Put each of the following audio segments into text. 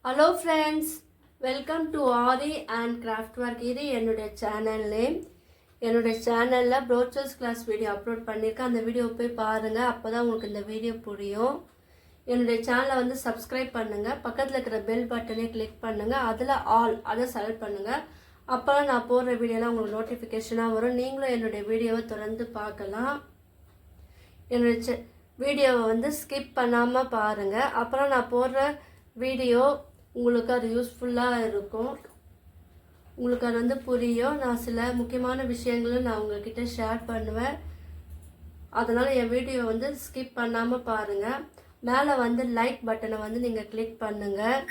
Hello friends, welcome to aari and craft work. இது என்னுடைய channel name. என்னுடைய சேனலில் ப்ரோச்சர்ஸ் கிளாஸ் வீடியோ அப்லோட் பண்ணியிருக்கேன். அந்த வீடியோ போய் பாருங்கள், அப்போ தான் உங்களுக்கு இந்த வீடியோ புரியும். என்னுடைய சேனலை வந்து சப்ஸ்கிரைப் பண்ணுங்கள், பக்கத்தில் இருக்கிற பெல் பட்டனே கிளிக் பண்ணுங்கள், அதில் ஆல் அதை செலக்ட் பண்ணுங்கள். அப்போ நான் போடுற வீடியோலாம் உங்களுக்கு நோட்டிஃபிகேஷனாக வரும். நீங்களும் என்னுடைய வீடியோவை தொடர்ந்து பார்க்கலாம். என்னுடைய வீடியோவை வந்து ஸ்கிப் பண்ணாமல் பாருங்கள், அப்புறம் நான் போடுற வீடியோ உங்களுக்கு அது யூஸ்ஃபுல்லாக இருக்கும். உங்களுக்கு அது வந்து புரியும். நான் சில முக்கியமான விஷயங்களும் நான் உங்கள்கிட்ட ஷேர் பண்ணுவேன். அதனால் என் வீடியோ வந்து ஸ்கிப் பண்ணாமல் பாருங்கள். மேலே வந்து லைக் பட்டனை வந்து நீங்கள் கிளிக் பண்ணுங்கள்.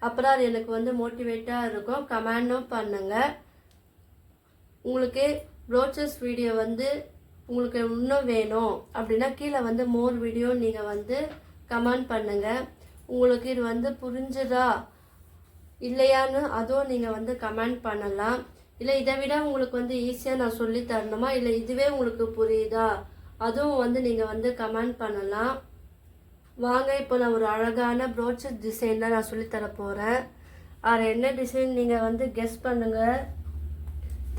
அப்புறம் அது எனக்கு வந்து மோட்டிவேட்டாக இருக்கும். கமெண்டும் பண்ணுங்கள். உங்களுக்கு ப்ரோச்சர்ஸ் வீடியோ வந்து உங்களுக்கு இன்னும் வேணும் அப்படின்னா கீழே வந்து மோர் வீடியோ நீங்கள் வந்து கமெண்ட் பண்ணுங்கள். உங்களுக்கு இது வந்து புரிஞ்சுதா இல்லையான்னு அதுவும் நீங்கள் வந்து கமெண்ட் பண்ணலாம். இல்லை இதை விட உங்களுக்கு வந்து ஈஸியாக நான் சொல்லி தரணுமா, இல்லை இதுவே உங்களுக்கு புரியுதா, அதுவும் வந்து நீங்கள் வந்து கமெண்ட் பண்ணலாம். வாங்க, இப்போ நான் ஒரு அழகான ப்ரோச்சர் டிசைன் தான் நான் சொல்லித்தர போகிறேன். அது என்ன டிசைன் நீங்கள் வந்து கெஸ் பண்ணுங்கள்.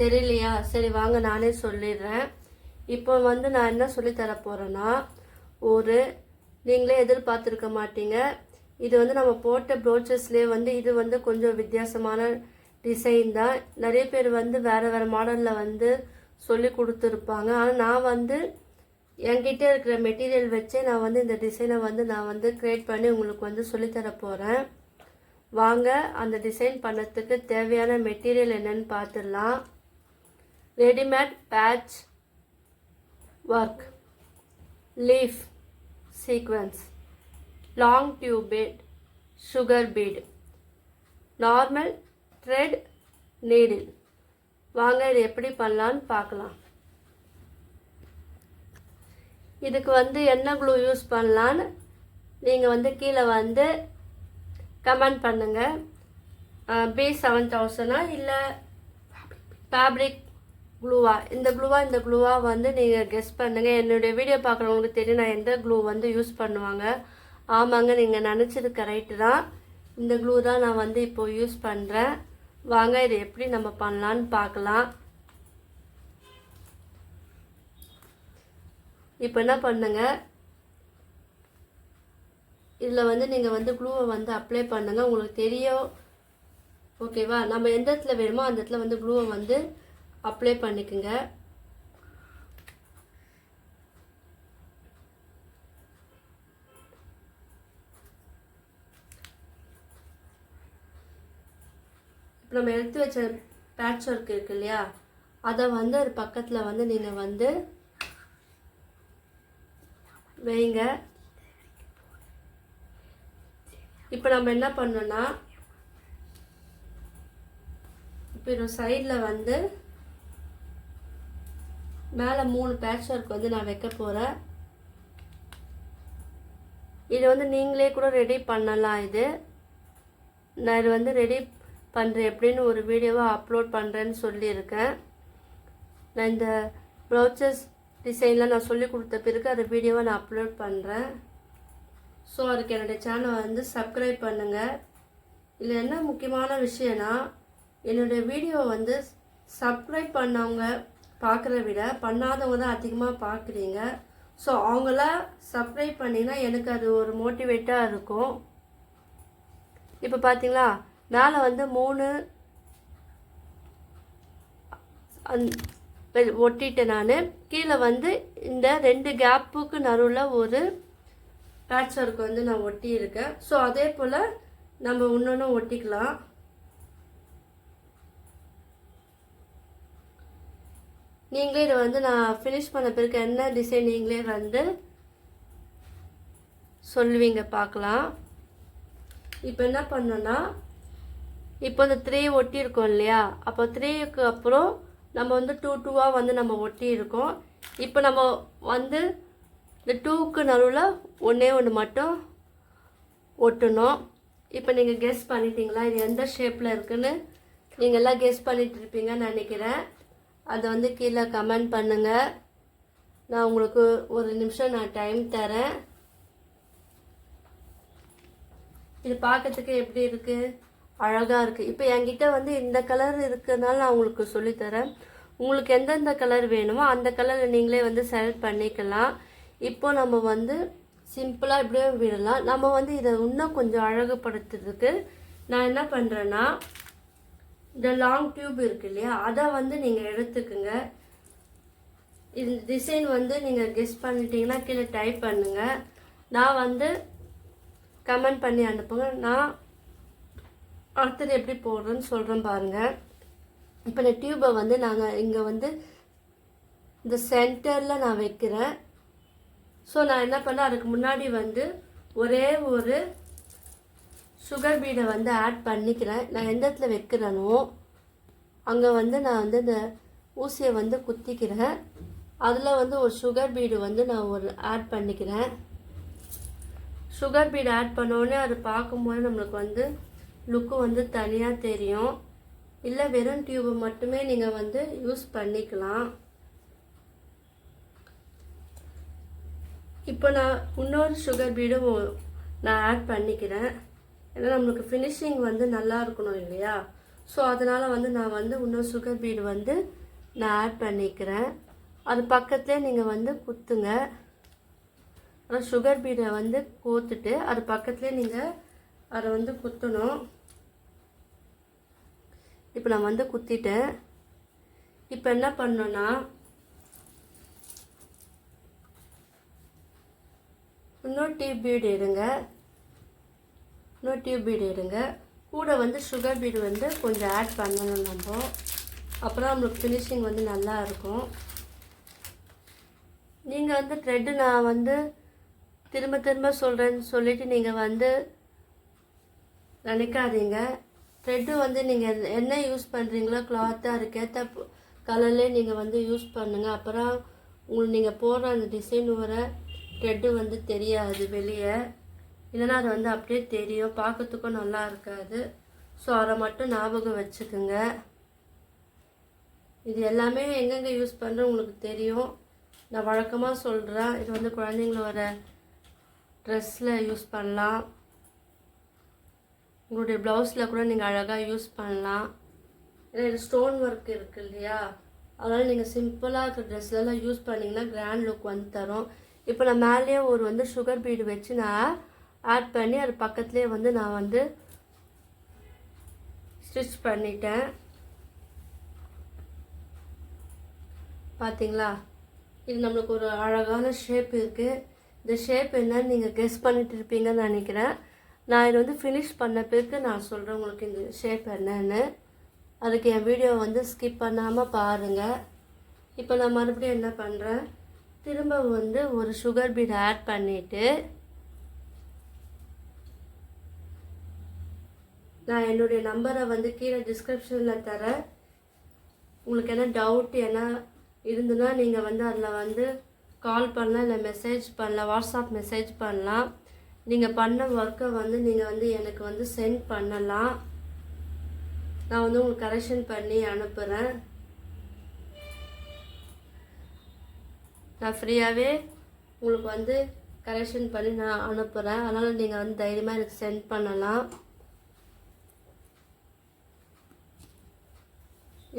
தெரியலையா? சரி வாங்க, நானே சொல்லிடுறேன். இப்போ வந்து நான் என்ன சொல்லித்தர போகிறேன்னா, ஒரு நீங்களே எதிர்பார்த்துருக்க மாட்டீங்க. இது வந்து நம்ம போட்ட ப்ரோச்சர்ஸ்லேயே வந்து இது வந்து கொஞ்சம் வித்தியாசமான டிசைன் தான். நிறைய பேர் வந்து வேறு வேறு மாடலில் வந்து சொல்லி கொடுத்துருப்பாங்க. ஆனால் நான் வந்து என்கிட்ட இருக்கிற மெட்டீரியல் வச்சே நான் வந்து இந்த டிசைனை வந்து நான் வந்து க்ரியேட் பண்ணி உங்களுக்கு வந்து சொல்லித்தர போகிறேன். வாங்க, அந்த டிசைன் பண்ணதுக்கு தேவையான மெட்டீரியல் என்னன்னு பார்த்துடலாம். Readymade patch work, leaf sequence, long tube bead, sugar bead, normal thread needle. வாங்க, இது எப்படி பண்ணலான்னு பார்க்கலாம். இதுக்கு வந்து என்ன க்ளூ யூஸ் பண்ணலான்னு நீங்கள் வந்து கீழே வந்து கமெண்ட் பண்ணுங்கள். B7000 இல்லை ஃபேப்ரிக் க்ளூவா, இந்த க்ளூவா வந்து நீங்கள் கெஸ் பண்ணுங்கள். என்னுடைய வீடியோ பார்க்குறவங்களுக்கு தெரியும் நான் எந்த க்ளூ வந்து யூஸ் பண்ணுவாங்க. ஆமாங்க, நீங்கள் நினச்சது கரெக்டு தான். இந்த க்ளூ தான் நான் வந்து இப்போ யூஸ் பண்ணுறேன். வாங்க, இது எப்படி நம்ம பண்ணலான்னு பார்க்கலாம். இப்போ என்ன பண்ணுங்க, இதில் வந்து நீங்கள் வந்து க்ளூவை வந்து அப்ளை பண்ணுங்கள். உங்களுக்கு தெரியும், ஓகேவா? நம்ம எந்த இடத்துல வேணுமோ அந்த இடத்துல வந்து க்ளூவை வந்து அப்ளை பண்ணிக்கோங்க. நம்ம எடுத்து வச்ச பேட்ச் ஒர்க் இருக்கு இல்லையா, அதை வந்து ஒரு பக்கத்தில் வந்து நீங்கள் வந்து வைங்க. இப்போ நம்ம என்ன பண்ணோன்னா, இப்போ ஒரு சைடில் வந்து மேலே 3 பேட்ச் ஒர்க் வந்து நான் வைக்க போகிறேன். இது வந்து நீங்களே கூட ரெடி பண்ணலாம். நான் இது வந்து ரெடி பண்ணுறேன் எப்படின்னு ஒரு வீடியோவை அப்லோட் பண்ணுறேன்னு சொல்லியிருக்கேன். நான் இந்த ப்ரோச்சர்ஸ் டிசைனில் நான் சொல்லி கொடுத்த பிறகு அந்த வீடியோவை நான் அப்லோட் பண்ணுறேன். ஸோ அதுக்கு என்னுடைய சேனலை வந்து சப்ஸ்கிரைப் பண்ணுங்கள். இதில் என்ன முக்கியமான விஷயம்னா, என்னுடைய வீடியோ வந்து சப்ஸ்கிரைப் பண்ணவங்க பார்க்குறத விட பண்ணாதவங்க தான் அதிகமாக பார்க்குறீங்க. ஸோ அவங்களாம் சப்ஸ்கிரைப் பண்ணிங்கன்னா எனக்கு அது ஒரு மோட்டிவேட்டாக இருக்கும். இப்போ பார்த்தீங்களா, மேலே வந்து 3 ஒட்டிட்டு நான் கீழே வந்து இந்த 2 கேப்புக்கு நடுவில் ஒரு பேட்ச் ஒர்க் வந்து நான் ஒட்டியிருக்கேன். ஸோ அதே போல் நம்ம இன்னொன்று ஒட்டிக்கலாம். நீங்களே இதை வந்து நான் ஃபினிஷ் பண்ண பிறகு என்ன டிசைன் நீங்களே வந்து சொல்லுவீங்க, பார்க்கலாம். இப்போ என்ன பண்ணோன்னா, இப்போ இந்த 3 ஒட்டி இருக்கோம் இல்லையா, அப்போ 3க்கு அப்புறம் நம்ம வந்து 2 வந்து நம்ம ஒட்டி இருக்கோம். இப்போ நம்ம வந்து இந்த 2க்கு நடுவில் ஒன்றே மட்டும் ஒட்டணும். இப்போ நீங்கள் கெஸ் பண்ணிட்டீங்களா இது எந்த ஷேப்பில் இருக்குன்னு? நீங்கள் எல்லாம் கெஸ் பண்ணிட்டு இருப்பீங்கன்னு நினைக்கிறேன். அதை வந்து கீழே கமெண்ட் பண்ணுங்கள். நான் உங்களுக்கு ஒரு நிமிஷம் நான் டைம் தரேன். இது பார்க்கறதுக்கு எப்படி இருக்குது, அழகாக இருக்குது. இப்போ என்கிட்ட வந்து இந்த கலர் இருக்கிறதுனால நான் உங்களுக்கு சொல்லித்தரேன். உங்களுக்கு எந்தெந்த கலர் வேணுமோ அந்த கலரை நீங்களே வந்து செலக்ட் பண்ணிக்கலாம். இப்போ நம்ம வந்து சிம்பிளாக இப்படியே விடலாம். நம்ம வந்து இதை இன்னும் கொஞ்சம் அழகுபடுத்துறதுக்கு நான் என்ன பண்ணுறேன்னா, இந்த லாங் டியூப் இருக்கு இல்லையா, அதை வந்து நீங்கள் எடுத்துக்குங்க. இந்த டிசைன் வந்து நீங்கள் கெஸ் பண்ணிட்டீங்கன்னா கீழே டைப் பண்ணுங்கள். நான் வந்து கமெண்ட் பண்ணி அனுப்புங்க. நான் அடுத்தது எப்படி போடுறேன்னு சொல்கிறேன் பாருங்கள். இப்போ இந்த டியூப்பை வந்து நாங்கள் இங்கே வந்து இந்த சென்டரில் நான் வைக்கிறேன். ஸோ நான் என்ன பண்ணேன், அதுக்கு முன்னாடி வந்து ஒரே ஒரு சுகர் பீடை வந்து ஆட் பண்ணிக்கிறேன். நான் எந்த இடத்துல வைக்கிறேனோ அங்கே வந்து நான் வந்து இந்த ஊசியை வந்து குத்திக்கிறேன். அதில் வந்து ஒரு சுகர் பீடு வந்து நான் ஒரு ஆட் பண்ணிக்கிறேன். சுகர் பீடு ஆட் பண்ணோடனே அது பார்க்கும்போது நம்மளுக்கு வந்து லுக்கு வந்து தனியாக தெரியும். இல்லை வெறும் டியூபை மட்டுமே நீங்கள் வந்து யூஸ் பண்ணிக்கலாம். இப்போ நான் இன்னொரு சுகர் பீடும் நான் ஆட் பண்ணிக்கிறேன். ஏன்னா நம்மளுக்கு ஃபினிஷிங் வந்து நல்லா இருக்கணும் இல்லையா. ஸோ அதனால் வந்து நான் வந்து இன்னொரு சுகர் பீடு வந்து நான் ஆட் பண்ணிக்கிறேன். அது பக்கத்துலேயே நீங்கள் வந்து குத்துங்க. ஆனால் சுகர் பீடை வந்து கோத்துட்டு அது பக்கத்துலேயே நீங்கள் அதை வந்து குத்தணும். இப்போ நான் வந்து குத்திட்டேன். இப்போ என்ன பண்ணோன்னா, இன்னொரு டியூப் பீடு எடுங்க. இன்னொரு டியூப் பீடு எடுங்க. கூட வந்து சுகர் பீடு வந்து கொஞ்சம் ஆட் பண்ணணும் நம்ம. அப்புறம் நம்மளுக்கு ஃபினிஷிங் வந்து நல்லா இருக்கும். நீங்கள் வந்து த்ரெட்டு நான் வந்து திரும்ப திரும்ப சொல்கிறேன்னு சொல்லிவிட்டு நீங்கள் வந்து நினைக்காதீங்க. த்ரெட்டு வந்து நீங்கள் என்ன யூஸ் பண்ணுறீங்களோ கிளாத்து அதுக்கேற்ற கலர்லேயே நீங்கள் வந்து யூஸ் பண்ணுங்கள். அப்புறம் உங்களுக்கு நீங்கள் போடுற அந்த டிசைன் வர த்ரெட்டு வந்து தெரியாது வெளியே. இல்லைன்னா அது வந்து அப்படியே தெரியும், பார்க்கறதுக்கும் நல்லா இருக்காது. ஸோ அதை மட்டும் ஞாபகம் வச்சுக்கோங்க. இது எல்லாமே எங்கெங்கே யூஸ் பண்ணுறேன் உங்களுக்கு தெரியும். நான் வழக்கமாக சொல்கிறேன். இது வந்து குழந்தைங்களோட ட்ரெஸ்ஸில் யூஸ் பண்ணலாம். உங்களுடைய ப்ளவுஸில் கூட நீங்கள் அழகாக யூஸ் பண்ணலாம். ஏன்னா இது ஸ்டோன் ஒர்க் இருக்குது இல்லையா, அதனால் நீங்கள் சிம்பிளாக இருக்கிற ட்ரெஸ்லலாம் யூஸ் பண்ணிங்கன்னா கிராண்ட் லுக் வந்து தரும். இப்போ நான் மேலேயே ஒரு வந்து சுகர் பீடு வச்சு நான் ஆட் பண்ணி அது பக்கத்துலேயே வந்து நான் வந்து ஸ்டிச் பண்ணிட்டேன். பார்த்தீங்களா, இது நம்மளுக்கு ஒரு அழகான ஷேப் இருக்குது. இந்த ஷேப் என்னன்னு நீங்கள் கெஸ் பண்ணிட்டு இருப்பீங்கன்னு நினைக்கிறேன். நான் இதை வந்து ஃபினிஷ் பண்ண பிறகு நான் சொல்கிறேன் உங்களுக்கு இந்த ஷேப் என்னன்னு. அதுக்கு என் வீடியோ வந்து ஸ்கிப் பண்ணாமல் பாருங்கள். இப்போ நான் மறுபடியும் என்ன பண்ணுறேன், திரும்ப வந்து ஒரு சுகர் பீட் ஆட் பண்ணிவிட்டு நான் என்னுடைய நம்பரை வந்து கீழே டிஸ்கிரிப்ஷனில் தரேன். உங்களுக்கு என்ன டவுட் என்ன இருந்துன்னா நீங்கள் வந்து அதில் வந்து கால் பண்ணலாம், இல்லை மெசேஜ் பண்ணலாம், வாட்ஸ்அப் மெசேஜ் பண்ணலாம். நீங்கள் பண்ண ஒர்க்கை வந்து நீங்கள் வந்து எனக்கு வந்து சென்ட் பண்ணலாம். நான் வந்து உங்களுக்கு கரெக்ஷன் பண்ணி அனுப்புகிறேன். நான் ஃப்ரீயாகவே உங்களுக்கு வந்து கரெக்ஷன் பண்ணி நான் அனுப்புகிறேன். அதனால் நீங்கள் வந்து தைரியமாக எனக்கு சென்ட் பண்ணலாம்.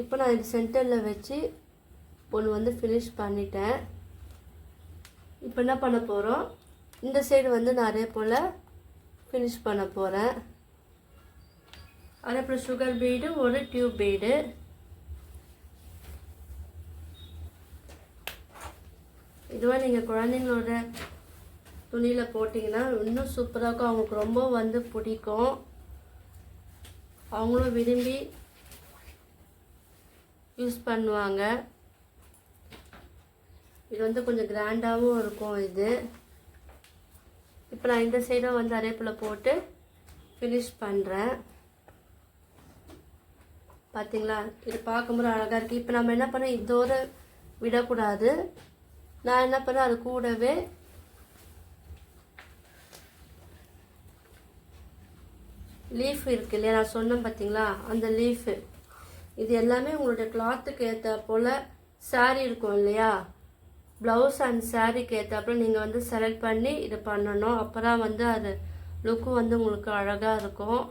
இப்போ நான் இது சென்டரில் வச்சு ஒன்று வந்து ஃபினிஷ் பண்ணிட்டேன். இப்போ என்ன பண்ண போகிறோம், இந்த சைடு வந்து நான் அதே போல் ஃபினிஷ் பண்ண போகிறேன். அதே போல் சுகர் பீடு, ஒரு டியூப் பீடு. இதுவாக நீங்கள் குழந்தைங்களோட துணியில் போட்டிங்கன்னா இன்னும் சூப்பராக இருக்கும். அவங்களுக்கு ரொம்ப வந்து பிடிக்கும், அவங்களும் விரும்பி யூஸ் பண்ணுவாங்க. இது வந்து கொஞ்சம் கிராண்டாகவும் இருக்கும் இது. இப்போ நான் இந்த சைடும் வந்து அதே போல் போட்டு ஃபினிஷ் பண்ணுறேன். பார்த்தீங்களா, இது பார்க்கும்போது அழகாக இருக்குது. இப்போ நம்ம என்ன பண்ண, இதோட விடக்கூடாது. நான் என்ன பண்ணேன், அது கூடவே லீஃப் இருக்கு இல்லையா, நான் சொன்னேன் பார்த்தீங்களா, அந்த லீஃபு. இது எல்லாமே உங்களுடைய கிளாத்துக்கு ஏற்ற போல் சாரீ இருக்கும் இல்லையா, ப்ளவுஸ் அண்ட் சாரீக்கு ஏற்றாப்புல நீங்கள் வந்து செலக்ட் பண்ணி இது பண்ணணும். அப்போ தான் வந்து அது லுக்கும் வந்து உங்களுக்கு அழகாக இருக்கும்.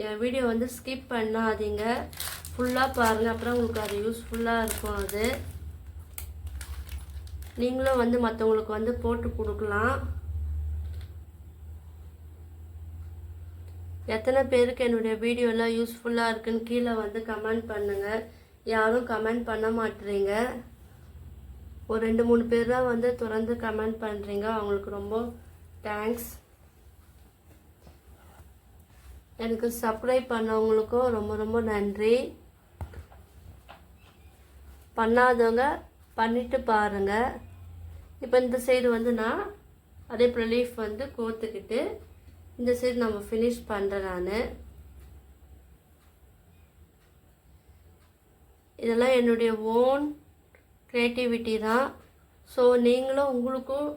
என் வீடியோ வந்து ஸ்கிப் பண்ணாதீங்க, ஃபுல்லாக பாருங்கள், அப்புறம் உங்களுக்கு அது யூஸ்ஃபுல்லாக இருக்கும். அது நீங்களும் வந்து மற்றவங்களுக்கு வந்து போட்டு கொடுக்கலாம். எத்தனை பேருக்கு என்னுடைய வீடியோலாம் யூஸ்ஃபுல்லாக இருக்குன்னு கீழே வந்து கமெண்ட் பண்ணுங்கள். யாரும் கமெண்ட் பண்ண மாட்டேறீங்க. ஒரு 2-3 பேர் தான் வந்து தொடர்ந்து கமெண்ட் பண்ணுறீங்க. அவங்களுக்கு ரொம்ப தேங்க்ஸ். எனக்கு சப்ஸ்கிரைப் பண்ணவங்களுக்கும் ரொம்ப ரொம்ப நன்றி. பண்ணாதவங்க பண்ணிட்டு பாருங்கள். இப்போ இந்த சைடு வந்து நான் அதே போல் லீஃப் வந்து கோர்த்துக்கிட்டு இந்த சைடு நம்ம ஃபினிஷ் பண்ணுறேன். நான் இதெல்லாம் என்னுடைய ஓன் க்ரியேட்டிவிட்டி தான். ஸோ நீங்களும் உங்களுக்கும்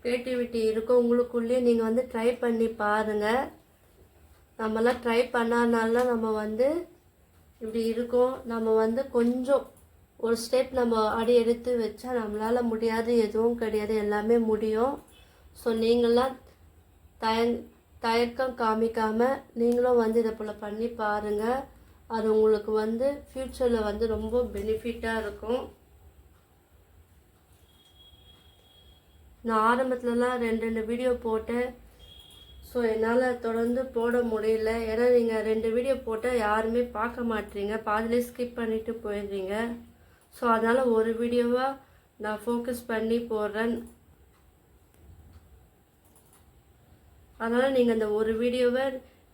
க்ரியேட்டிவிட்டி இருக்கும், உங்களுக்குள்ளேயே நீங்கள் வந்து ட்ரை பண்ணி பாருங்கள். நம்மளாம் ட்ரை பண்ணாதனால நம்ம வந்து இப்படி இருக்கோம். நம்ம வந்து கொஞ்சம் ஒரு ஸ்டெப் நம்ம அடி எடுத்து வச்சா நம்மளால் முடியாது எதுவும் கிடையாது, எல்லாமே முடியும். ஸோ நீங்களாம் தயக்கம் காமிக்காமல் நீங்களும் வந்து இதை போல் பண்ணி பாருங்கள். அது உங்களுக்கு வந்து ஃப்யூச்சரில் வந்து ரொம்ப பெனிஃபிட்டாக இருக்கும். நான் ஆரம்பத்துலலாம் 2 வீடியோ போட்டேன். ஸோ என்னால் தொடர்ந்து போட முடியல. ஏன்னா நீங்கள் 2 வீடியோ போட்டால் யாருமே பார்க்க மாட்டீங்க, பாதிலே ஸ்கிப் பண்ணிவிட்டு போயிடுறீங்க. ஸோ அதனால் ஒரு வீடியோவாக நான் ஃபோக்கஸ் பண்ணி போடுறேன். அதனால் நீங்கள் அந்த ஒரு வீடியோவை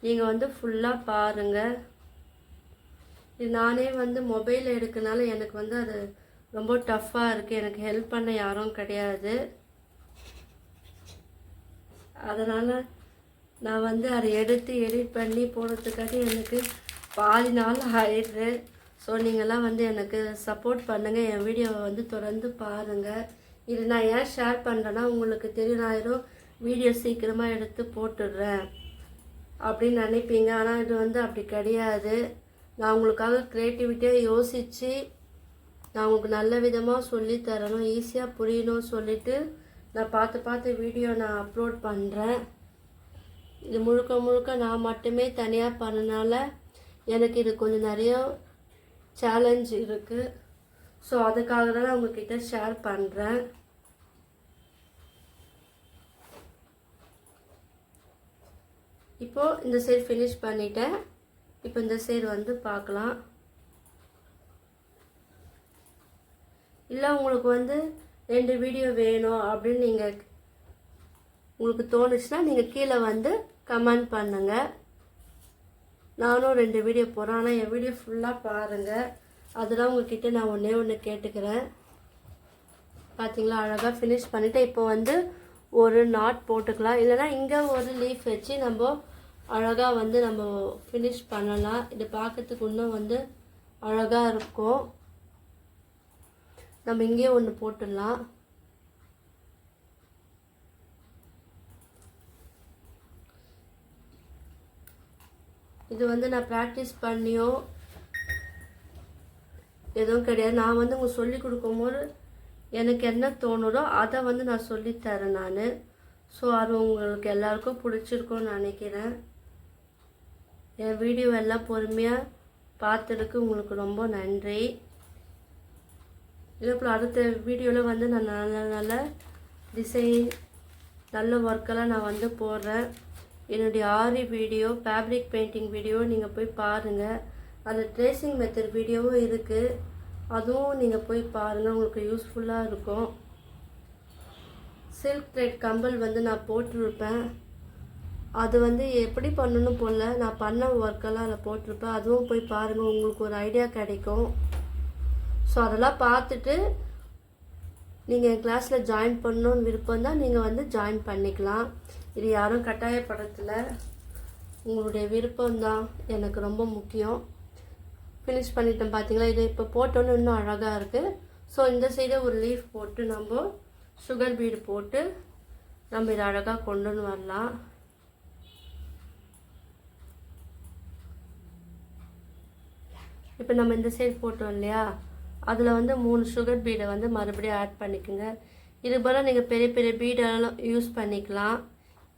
நீங்கள் வந்து ஃபுல்லாக பாருங்கள். இது நானே வந்து மொபைல் எடுக்கனால எனக்கு வந்து அது ரொம்ப டஃப்பாக இருக்குது. எனக்கு ஹெல்ப் பண்ண யாரும் கிடையாது. அதனால் நான் வந்து அதை எடுத்து எடிட் பண்ணி போடுறதுக்காக எனக்கு பாதி நாள் ஆயிடுது. ஸோ நீங்கள்லாம் வந்து எனக்கு சப்போர்ட் பண்ணுங்கள், என் வீடியோவை வந்து தொடர்ந்து பாருங்கள். இது நான் ஏன் ஷேர் பண்ணுறேன்னா உங்களுக்கு தெரியும், நான் ஏதோ வீடியோ சீக்கிரமாக எடுத்து போட்டுடுறேன் அப்படின்னு நினைப்பீங்க. ஆனால் இது வந்து அப்படி கிடையாது. நான் உங்களுக்காக க்ரியேட்டிவிட்டியாக யோசித்து நான் உங்களுக்கு நல்ல விதமாக சொல்லி தரணும், ஈஸியாக புரியணும்னு சொல்லிவிட்டு நான் பார்த்து வீடியோ நான் அப்லோட் பண்ணுறேன். இது முழுக்க நான் மட்டுமே தனியாக பண்ணனால எனக்கு இது கொஞ்சம் நிறைய சேலஞ்ச் இருக்குது. ஸோ அதுக்காக தான் நான் உங்ககிட்ட ஷேர் பண்ணுறேன். இப்போது இந்த சைடு ஃபினிஷ் பண்ணிட்டேன். இப்போ இந்த சைடு வந்து பார்க்கலாம். இல்லை உங்களுக்கு வந்து 2 வீடியோ வேணும் அப்படின்னு நீங்கள் உங்களுக்கு தோணுச்சுன்னா நீங்கள் கீழே வந்து கமெண்ட் பண்ணுங்கள். நானும் 2 வீடியோ போடுறேன். ஆனால் என் வீடியோ ஃபுல்லாக பாருங்கள். அதெல்லாம் உங்கள்கிட்ட நான் ஒன்று கேட்டுக்கிறேன். பார்த்தீங்களா, அழகாக ஃபினிஷ் பண்ணிவிட்டு இப்போ வந்து ஒரு நாட் போட்டுக்கலாம். இல்லைனா இங்கே ஒரு லீஃப் வச்சு நம்ம அழகாக வந்து நம்ம ஃபினிஷ் பண்ணலாம். இது பார்க்கறதுக்கு இன்னும் வந்து அழகாக இருக்கும். நம்ம இங்கே ஒன்று போட்டுடலாம். இது வந்து நான் ப்ராக்டிஸ் பண்ணியோ எதுவும் கிடையாது. நான் வந்து உங்களுக்கு சொல்லி கொடுக்கும்போது எனக்கு என்ன தோணுதோ அதை வந்து நான் சொல்லித்தரேன் நான். ஸோ அது உங்களுக்கு எல்லாருக்கும் பிடிச்சிருக்கும்னு நினைக்கிறேன். என் வீடியோ எல்லாம் பொறுமையாக பார்த்ததுக்கு உங்களுக்கு ரொம்ப நன்றி. இதே போல் அடுத்த வீடியோவில் வந்து நான் நல்ல டிசைன் நல்ல ஒர்க்கெல்லாம் நான் வந்து போடுறேன். என்னுடைய ஆரி வீடியோ, ஃபேப்ரிக் பெயிண்டிங் வீடியோ நீங்கள் போய் பாருங்கள். அது ட்ரேசிங் மெத்தட் வீடியோவும் இருக்குது, அதுவும் நீங்கள் போய் பாருங்கள், உங்களுக்கு யூஸ்ஃபுல்லாக இருக்கும். சில்க் த்ரெட் கம்பல் வந்து நான் போட்டிருப்பேன். அது வந்து எப்படி பண்ணணும் போல் நான் பண்ண ஒர்க்கெல்லாம் அதில் போட்டிருப்பேன். அதுவும் போய் பாருங்கள், உங்களுக்கு ஒரு ஐடியா கிடைக்கும். ஸோ அதெல்லாம் பார்த்துட்டு நீங்கள் என் கிளாஸில் ஜாயின் பண்ணணுன்னு விருப்பம் தான் நீங்கள் வந்து ஜாயின் பண்ணிக்கலாம். இது யாரும் கட்டாயப்படுத்தலை, உங்களுடைய விருப்பம்தான் எனக்கு ரொம்ப முக்கியம். ஃபினிஷ் பண்ணிட்டேன் பார்த்தீங்களா. இது இப்போ போட்டோன்னு இன்னும் அழகாக இருக்குது. ஸோ இந்த சைடை ஒரு லீஃப் போட்டு நம்ம சுகர் பீடு போட்டு நம்ம இதை அழகாக கொண்டுன்னு வரலாம். இப்போ நம்ம இந்த சைடு போட்டோம் இல்லையா, அதில் வந்து 3 சுகர் பீடை வந்து மறுபடியும் ஆட் பண்ணிக்கோங்க. இது போல் நீங்கள் பெரிய பெரிய பீடெல்லாம் யூஸ் பண்ணிக்கலாம்.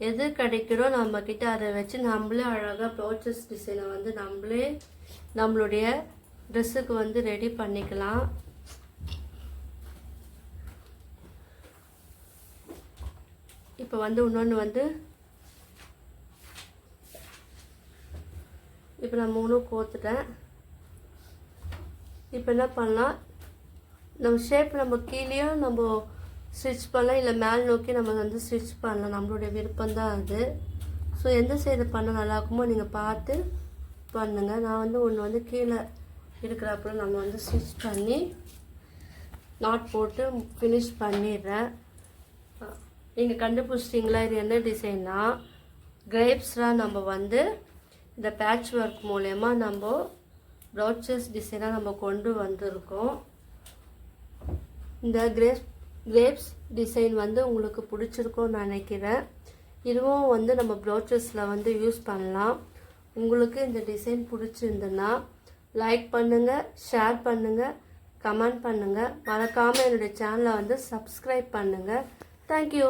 எது கிடைக்கிறோ நம்மக்கிட்ட அதை வச்சு நம்மளே அழகாக ப்ளவுஸ் டிசைனை வந்து நம்மளே நம்மளுடைய ட்ரெஸ்ஸுக்கு வந்து ரெடி பண்ணிக்கலாம். இப்போ வந்து இன்னொன்று வந்து இப்போ நான் 3 கோத்துட்டேன். இப்போ என்ன பண்ணலாம், நம்ம ஷேப் நம்ம கீழேயும் நம்ம ஸ்டிச் பண்ணலாம், இல்லை மேல் நோக்கி நம்ம வந்து ஸ்டிச் பண்ணலாம். நம்மளுடைய விருப்பம்தான் அது. ஸோ எந்த சைடு பண்ண நல்லாயிருக்குமோ நீங்கள் பார்த்து பண்ணுங்கள். நான் வந்து ஒன்று வந்து கீழே இருக்கிறப்ப நம்ம வந்து ஸ்டிச் பண்ணி நாட் போட்டு ஃபினிஷ் பண்ணிடுறேன். நீங்கள் கண்டுபிடிச்சிட்டிங்களா இது என்ன டிசைன்னா, கிரேப்ஸ்லாம் நம்ம வந்து இந்த பேட்ச் ஒர்க் மூலயமா நம்ம ப்ரௌச்சஸ் டிசைனாக நம்ம கொண்டு வந்திருக்கோம். இந்த கிரேப்ஸ் டிசைன் வந்து உங்களுக்கு பிடிச்சிருக்கும்னு நினைக்கிறேன். இதுவும் வந்து நம்ம ப்ரௌச்சஸில் வந்து யூஸ் பண்ணலாம். உங்களுக்கு இந்த டிசைன் பிடிச்சிருந்துன்னா லைக் பண்ணுங்கள், ஷேர் பண்ணுங்கள், கமெண்ட் பண்ணுங்கள். மறக்காமல் என்னுடைய சேனலை வந்து சப்ஸ்கிரைப் பண்ணுங்கள். தேங்க்யூ.